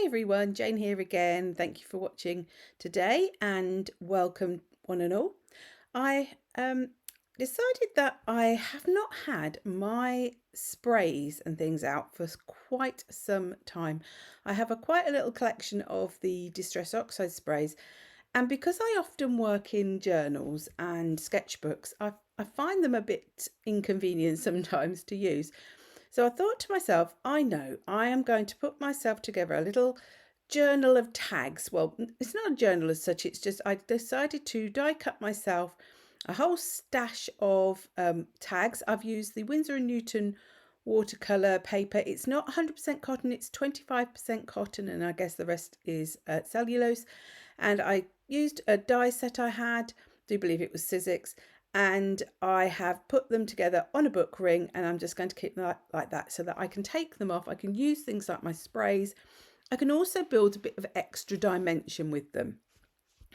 Hi everyone, Jane here again. Thank you for watching today and welcome one and all. I decided that I have not had my sprays and things out for quite some time. I have quite a little collection of the Distress Oxide sprays, and because I often work in journals and sketchbooks, I find them a bit inconvenient sometimes to use. So I thought to myself, I know I am going to put myself together a little journal of tags. Well, it's not a journal as such, it's just I decided to die cut myself a whole stash of tags. I've used the Winsor Newton watercolor paper. It's not 100% cotton, it's 25% cotton, and I guess the rest is cellulose. And I used a die set I had, I do believe it was Sizzix, and I have put them together on a book ring, and I'm just going to keep them like that so that I can take them off. I can use things like my sprays. I can also build a bit of extra dimension with them.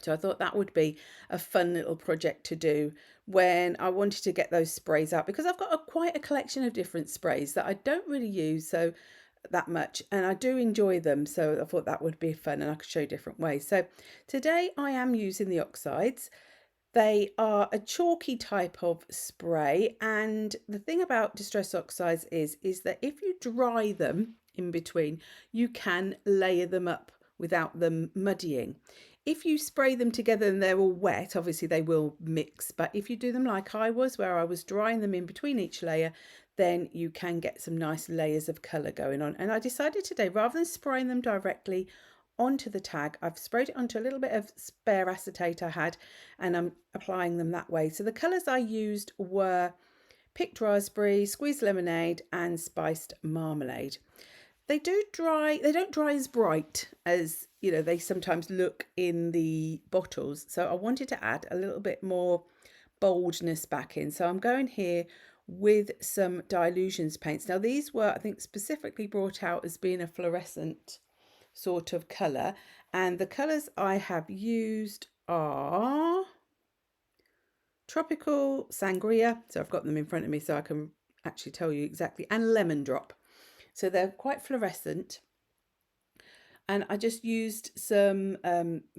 So I thought that would be a fun little project to do when I wanted to get those sprays out, because I've got quite a collection of different sprays that I don't really use that much, and I do enjoy them, so I thought that would be fun and I could show you different ways. So today I am using the Oxides. They are a chalky type of spray, and the thing about Distress Oxides is that if you dry them in between, you can layer them up without them muddying. If you spray them together and they're all wet, obviously they will mix, but if you do them like I was, where I was drying them in between each layer, then you can get some nice layers of colour going on. And I decided today, rather than spraying them directly onto the tag, I've sprayed it onto a little bit of spare acetate I had, and I'm applying them that way. So the colours I used were picked raspberry, squeezed lemonade, and spiced marmalade. They don't dry as bright as they sometimes look in the bottles, so I wanted to add a little bit more boldness back in. So I'm going here with some Dylusions paints. Now these were, I think, specifically brought out as being a fluorescent sort of colour, and the colours I have used are Tropical, Sangria, so I've got them in front of me so I can actually tell you exactly, and Lemon Drop. So they're quite fluorescent, and I just used some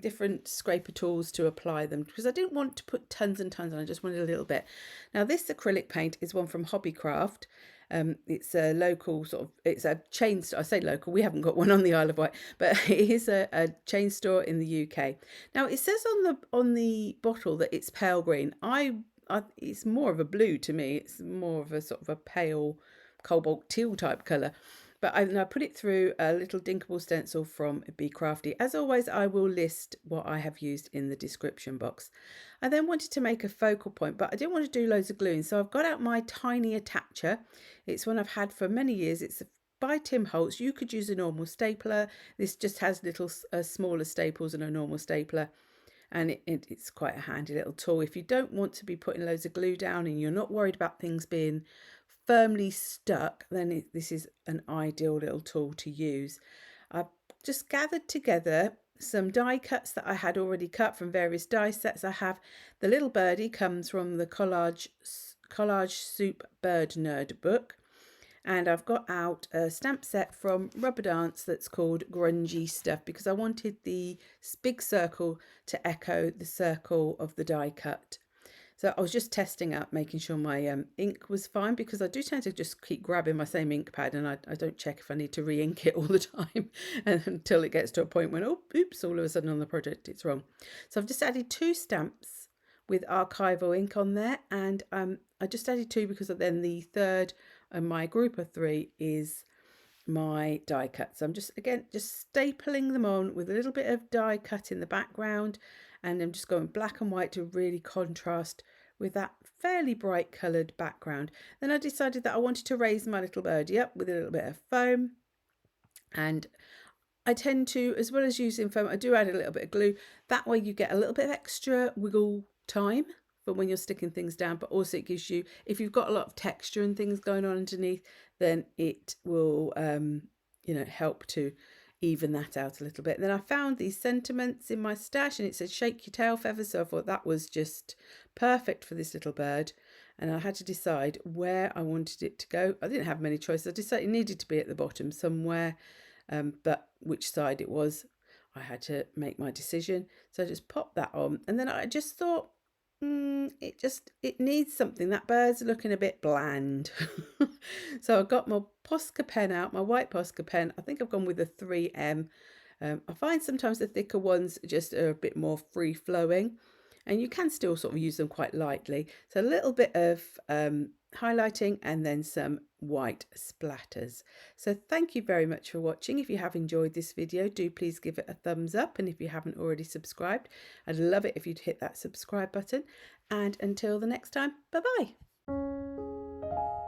different scraper tools to apply them because I didn't want to put tons and tons on, I just wanted a little bit. Now this acrylic paint is one from HobbyCraft. It's a local it's a chain store. I say local, we haven't got one on the Isle of Wight, but it is a chain store in the UK. Now it says on the bottle that it's pale green. It's more of a blue to me. It's more of a sort of a pale cobalt teal type colour. But I put it through a little D'Inkable stencil from Be Crafty. As always, I will list what I have used in the description box. I then wanted to make a focal point, but I didn't want to do loads of gluing. So I've got out my tiny attacher. It's one I've had for many years. It's by Tim Holtz. You could use a normal stapler. This just has little smaller staples and a normal stapler. And it's quite a handy little tool. If you don't want to be putting loads of glue down and you're not worried about things being firmly stuck, then this is an ideal little tool to use. I've just gathered together some die cuts that I had already cut from various die sets I have. The little birdie comes from the Collage Soup Bird Nerd book, and I've got out a stamp set from Rubber Dance that's called Grungy Stuff, because I wanted the big circle to echo the circle of the die cut. So I was just testing out, making sure my ink was fine, because I do tend to just keep grabbing my same ink pad, and I don't check if I need to re-ink it all the time until it gets to a point when, oh, oops, all of a sudden on the project it's wrong. So I've just added 2 stamps with Archival ink on there, and I just added 2 because then the third and my group of 3 is my die cut. So I'm just stapling them on with a little bit of die cut in the background, and I'm just going black and white to really contrast with that fairly bright coloured background. Then I decided that I wanted to raise my little birdie up with a little bit of foam, and I tend to, as well as using foam, I do add a little bit of glue. That way you get a little bit of extra wiggle time for when you're sticking things down, but also it gives you, if you've got a lot of texture and things going on underneath, then it will help to even that out a little bit. And then I found these sentiments in my stash, and it said shake your tail feathers, so I thought that was just perfect for this little bird, and I had to decide where I wanted it to go. I didn't have many choices. I decided it needed to be at the bottom somewhere, but which side it was, I had to make my decision. So I just popped that on, and then I just thought, it needs something. That bird's looking a bit bland. So I got my Posca pen out, my white Posca pen. I think I've gone with a 3M. I find sometimes the thicker ones just are a bit more free flowing, and you can still sort of use them quite lightly. So a little bit of highlighting and then some white splatters. So thank you very much for watching. If you have enjoyed this video, do please give it a thumbs up, and if you haven't already subscribed, I'd love it if you'd hit that subscribe button. And until the next time, bye bye.